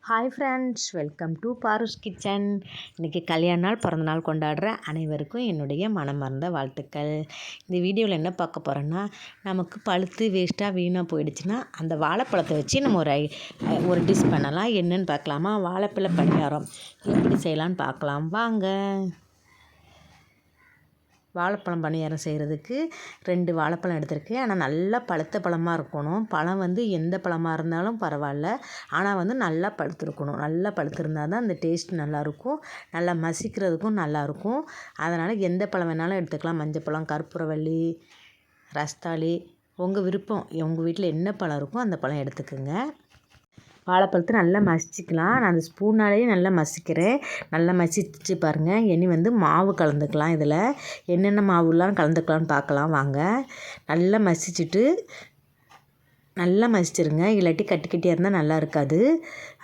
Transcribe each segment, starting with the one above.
Hi friends, welcome to Paru's kitchen. இன்றைக்கி கல்யாண நாள் பிறந்த நாள் கொண்டாடுற அனைவருக்கும் என்னுடைய மனமார்ந்த வாழ்த்துக்கள். இந்த வீடியோவில் என்ன பார்க்க போகிறோன்னா, நமக்கு பழுத்து வேஸ்ட்டாக வீணாக போயிடுச்சுன்னா அந்த வாழைப்பழத்தை வச்சு நம்ம ஒரு டிஷ் பண்ணலாம். என்னென்னு பார்க்கலாமா? வாழைப்பழ பணியாரம் எப்படி செய்யலான்னு பார்க்கலாம் வாங்க. வாழைப்பழம் பணியாரம் செய்கிறதுக்கு 2 வாழைப்பழம் எடுத்திருக்கேன். ஆனால் நல்லா பழுத்த பழமாக இருக்கணும். பழம் எந்த பழமாக இருந்தாலும் பரவாயில்ல, ஆனால் நல்லா பழுத்திருக்கணும். நல்லா பழுத்திருந்தால் தான் அந்த டேஸ்ட் நல்லாயிருக்கும், நல்லா மசிக்கிறதுக்கும் நல்லாயிருக்கும். அதனால் எந்த பழம் வேணாலும் எடுத்துக்கலாம். மஞ்சப்பழம், கற்பூரவள்ளி, ரஸ்தாளி, உங்கள் விருப்பம். உங்கள் வீட்டில் என்ன பழம் இருக்கோ அந்த பழம் எடுத்துக்கோங்க. வாழைப்பழத்தை நல்லா மசிச்சுக்கலாம். நான் அந்த ஸ்பூனாலேயே நல்லா மசிக்கிறேன். நல்லா மசிச்சு பாருங்கள். இனி மாவு கலந்துக்கலாம். இதில் என்னென்ன மாவுலாம் கலந்துக்கலான்னு பார்க்கலாம் வாங்க. நல்லா மசிச்சுட்டு நல்லா மசிச்சிருங்க. இல்லாட்டி கட்டி கட்டியாக இருந்தால் நல்லா இருக்காது.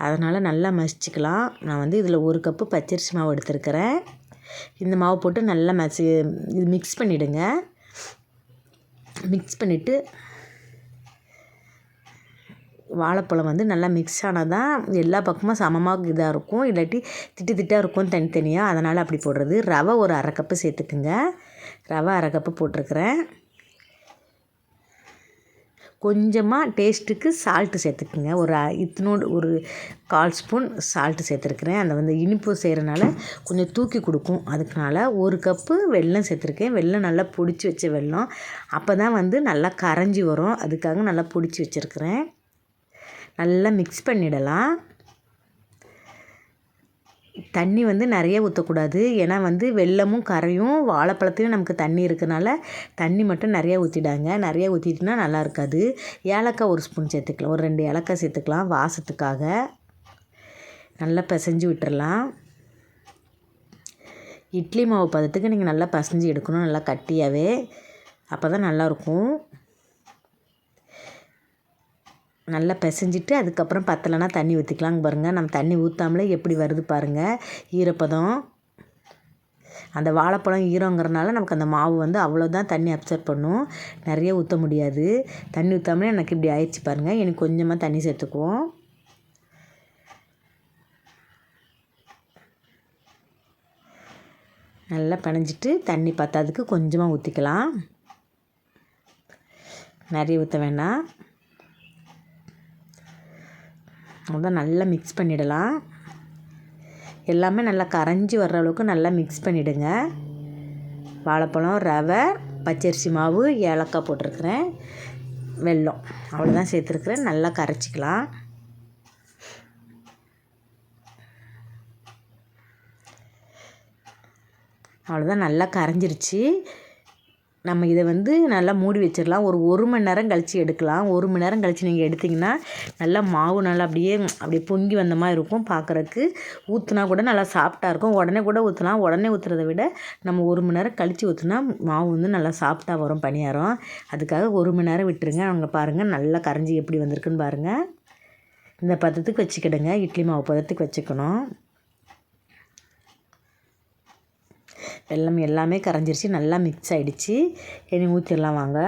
அதனால் நல்லா மசிச்சுக்கலாம். நான் இதில் 1 கப்பு பச்சரிசி மாவு எடுத்துருக்கிறேன். இந்த மாவு போட்டு நல்லா இது மிக்ஸ் பண்ணிவிடுங்க. மிக்ஸ் பண்ணிவிட்டு வாழைப்பழம் நல்லா மிக்ஸ் ஆனால் தான் எல்லா பக்கமும் சமமாக இதாக இருக்கும். இல்லாட்டி திட்டு திட்டாக இருக்கும் தனித்தனியாக. அதனால் அப்படி போடுறது. ரவை ஒரு 1/2 கப்பு சேர்த்துக்குங்க. ரவை 1/2 கப்பு போட்டிருக்கிறேன். கொஞ்சமாக டேஸ்ட்டுக்கு சால்ட்டு சேர்த்துக்குங்க. ஒரு 1/4 ஸ்பூன் சால்ட்டு சேர்த்துருக்குறேன். அந்த இனிப்பு செய்கிறனால கொஞ்சம் தூக்கி கொடுக்கும். அதுக்குனால 1 கப்பு வெல்லம் சேர்த்துருக்கேன். வெல்லம் நல்லா பொடிச்சு வச்ச வெல்லம். அப்போ தான் நல்லா கரைஞ்சி வரும். அதுக்காக நல்லா பொடிச்சு வச்சுருக்கிறேன். நல்லா மிக்ஸ் பண்ணிடலாம். தண்ணி நிறைய ஊற்றக்கூடாது. ஏன்னா வெல்லமும் கரையும், வாழைப்பழத்தையும் நமக்கு தண்ணி இருக்கனால தண்ணி மட்டும் நிறையா ஊற்றிடாங்க. நிறையா ஊற்றிட்டுனா நல்லா இருக்காது. ஏலக்காய் 1 ஸ்பூன் சேர்த்துக்கலாம். ஒரு 2 ஏலக்காய் சேர்த்துக்கலாம் வாசத்துக்காக. நல்லா பிசைஞ்சு விட்டுறலாம். இட்லி மாவு பதத்துக்கு நீங்கள் நல்லா பிசைஞ்சு எடுக்கணும். நல்லா கட்டியாகவே, அப்போ தான் நல்லாயிருக்கும். நல்லா பிசைஞ்சிட்டு அதுக்கப்புறம் பத்தலைன்னா தண்ணி ஊற்றிக்கலாங்க. பாருங்கள், நம்ம தண்ணி ஊற்றாமலே எப்படி வருது பாருங்கள் ஈரப்பதம். அந்த வாழைப்பழம் ஈரங்கிறனால நமக்கு அந்த மாவு அவ்வளோதான் தண்ணி அப்சர்வ் பண்ணும். நிறைய ஊற்ற முடியாது. தண்ணி ஊற்றாமலே எனக்கு இப்படி ஆயிடுச்சு பாருங்கள். எனக்கு கொஞ்சமாக தண்ணி சேர்த்துக்குவோம். நல்லா பிணைஞ்சிட்டு தண்ணி பத்தாததுக்கு கொஞ்சமாக ஊற்றிக்கலாம். நிறைய ஊற்ற வேண்டாம். அதான் நல்லா மிக்ஸ் பண்ணிடலாம். எல்லாமே நல்லா கரைஞ்சி வர்ற அளவுக்கு நல்லா மிக்ஸ் பண்ணிவிடுங்க. வாழைப்பழம், ரவை, பச்சரிசி மாவு, ஏலக்காய் போட்டிருக்கிறேன், வெல்லம், அவ்வளோதான் சேர்த்துருக்குறேன். நல்லா கரைச்சிக்கலாம். அவ்வளோதான், நல்லா கரைஞ்சிருச்சு. நம்ம இதை நல்லா மூடி வச்சிடலாம். ஒரு 1 மணி நேரம் கழித்து எடுக்கலாம். 1 மணி நேரம் கழித்து நீங்கள் எடுத்திங்கன்னா நல்லா மாவு நல்லா அப்படியே பொங்கி வந்த மாதிரி இருக்கும். பார்க்குறக்கு ஊற்றுனா கூட நல்லா சாஃப்டாக இருக்கும். உடனே கூட ஊற்றலாம். உடனே ஊற்றுறத விட நம்ம 1 மணி நேரம் கழித்து ஊற்றுனா மாவு நல்லா சாஃப்டாக வரும் பணியாரம். அதுக்காக 1 மணி நேரம் விட்டுருங்க. அவங்க பாருங்கள் நல்லா கரைஞ்சி எப்படி வந்திருக்குன்னு பாருங்கள். இந்த பதத்துக்கு வச்சுக்கிடுங்க. இட்லி மாவு பதத்துக்கு வச்சுக்கணும். வெல்லம் எல்லாமே கரைஞ்சிருச்சு. நல்லா மிக்ஸ் ஆகிடுச்சு. இனி ஊற்றிடலாம் வாங்க.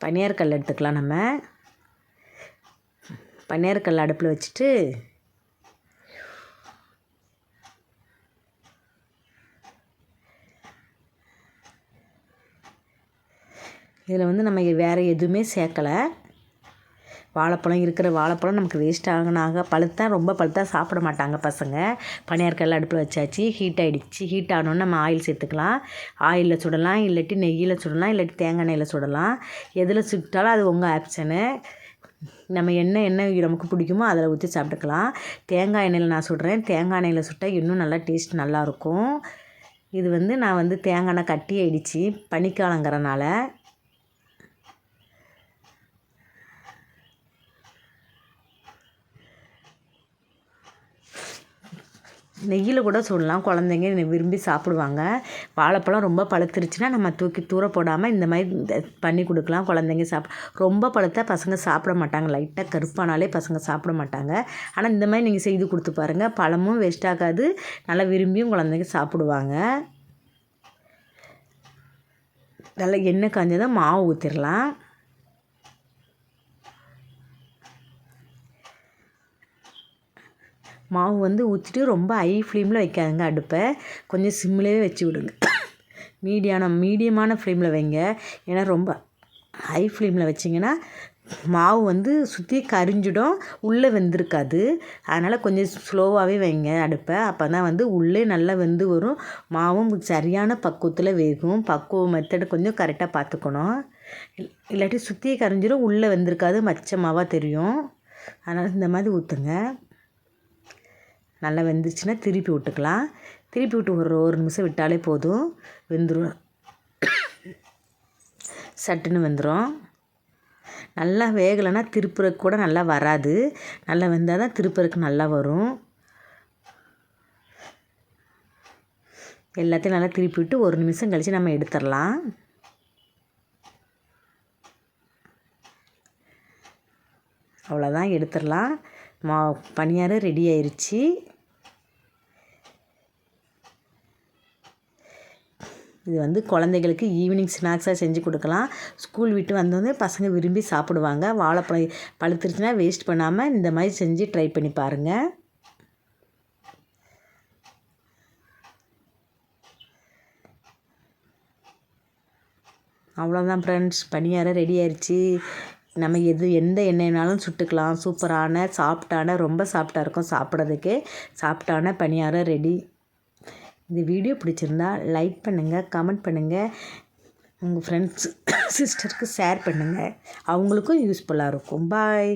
பனியாரக்கல் எடுத்துக்கலாம். நம்ம பனியாரக்கல் அடுப்பில் வச்சுட்டு இதில் நம்ம வேறு எதுவுமே சேர்க்கலை. வாழைப்பழம் நமக்கு வேஸ்ட் ஆக பழுத்தா ரொம்ப பழுத்தா சாப்பிட மாட்டாங்க பசங்க. பனியாரக்கல் அடுப்பில் வச்சாச்சு. ஹீட் ஆகிடுச்சு. ஹீட் ஆனோன்னு நம்ம ஆயில் சேர்த்துக்கலாம். ஆயிலில் சுடலாம், இல்லாட்டி நெய்யில் சுடலாம், இல்லாட்டி தேங்காய் எண்ணெயில் சுடலாம். எதில் சுட்டாலும் அது உங்கள் ஆப்ஷனு. நம்ம எண்ணெய் நமக்கு பிடிக்குமோ அதில் ஊற்றி சாப்பிட்டுக்கலாம். தேங்காய் எண்ணெயில் நான் சுடுறேன். தேங்காய் எண்ணெயில் சுட்டால் இன்னும் நல்லா டேஸ்ட் நல்லாயிருக்கும். இது நான் தேங்காய் எண்ணெய் கட்டி ஆகிடுச்சு பனிக்காலங்கிறனால. நெய்யில் கூட சுடலாம். குழந்தைங்க விரும்பி சாப்பிடுவாங்க. வாழைப்பழம் ரொம்ப பழுத்துருச்சுன்னா நம்ம தூக்கி தூர போடாமல் இந்த மாதிரி பண்ணி கொடுக்கலாம். குழந்தைங்க ரொம்ப பழுத்தா பசங்க சாப்பிட மாட்டாங்க. லைட்டாக கருப்பானாலே பசங்க சாப்பிட மாட்டாங்க. ஆனால் இந்த மாதிரி நீங்கள் செய்து கொடுத்து பாருங்கள். பழமும் வேஸ்ட் ஆகாது. நல்லா விரும்பியும் குழந்தைங்க சாப்பிடுவாங்க. நல்லா எண்ணெய் காஞ்சதான் மாவு ஊற்றிடலாம். மாவு வந்து ஊற்றிட்டு ரொம்ப ஹை ஃப்ளேமில் வைக்காதுங்க அடுப்பை, கொஞ்சம் சிம்மிலே வச்சு விடுங்க. மீடியமான ஃப்ளேமில் வைங்க. ஏன்னா ரொம்ப ஹை ஃப்ளேமில் வச்சிங்கன்னா மாவு வந்து சுற்றி கரிஞ்சிடும், உள்ளே வெந்திருக்காது. அதனால் கொஞ்சம் ஸ்லோவாகவே வைங்க அடுப்பை. அப்போ தான் வந்து உள்ளே நல்லா வெந்து வரும், மாவும் சரியான பக்குவத்தில் வேகும். மெத்தடு கொஞ்சம் கரெக்டாக பார்த்துக்கணும். இல்லாட்டி சுற்றி கரிஞ்சிடும், உள்ளே வெந்திருக்காது, மச்ச மாவாக தெரியும். அதனால் இந்த மாதிரி ஊற்றுங்க. நல்லா வெந்துச்சுன்னா திருப்பி விட்டுக்கலாம். திருப்பி விட்டு ஒரு நிமிஷம் விட்டாலே போதும், வெந்துடும். சட்டுன்னு வெந்துடும். நல்லா வேகலைன்னா திருப்புறக்கு கூட நல்லா வராது. நல்லா வெந்தால் தான் திருப்புறக்கு நல்லா வரும். எல்லாத்தையும் நல்லா திருப்பி விட்டு ஒரு நிமிஷம் கழித்து நம்ம எடுத்துடலாம். அவ்வளோதான், எடுத்துடலாம். பணியாரம் ரெடி ஆயிடுச்சு. இது வந்து குழந்தைகளுக்கு ஈவினிங் ஸ்நாக்ஸாக செஞ்சு கொடுக்கலாம். ஸ்கூல் விட்டு வந்தோடனே பசங்க விரும்பி சாப்பிடுவாங்க. வாழைப்பழம் பழுத்துருச்சுன்னா வேஸ்ட் பண்ணாமல் இந்த மாதிரி செஞ்சு ட்ரை பண்ணி பாருங்கள். அவ்வளோதான் ஃப்ரெண்ட்ஸ், பணியாரம் ரெடி ஆயிடுச்சு. நம்ம எந்த எண்ணெய்னாலும் சுட்டுக்கலாம். சூப்பரான சாஃப்டான, ரொம்ப சாஃப்டாக இருக்கும் சாப்பிட்றதுக்கே. சாஃப்டான பணியாரம் ரெடி. இந்த வீடியோ பிடிச்சிருந்தா லைக் பண்ணுங்கள், கமெண்ட் பண்ணுங்கள், உங்கள் ஃப்ரெண்ட்ஸ் சிஸ்டருக்கு ஷேர் பண்ணுங்கள். அவங்களுக்கும் யூஸ்ஃபுல்லாக இருக்கும். பாய்.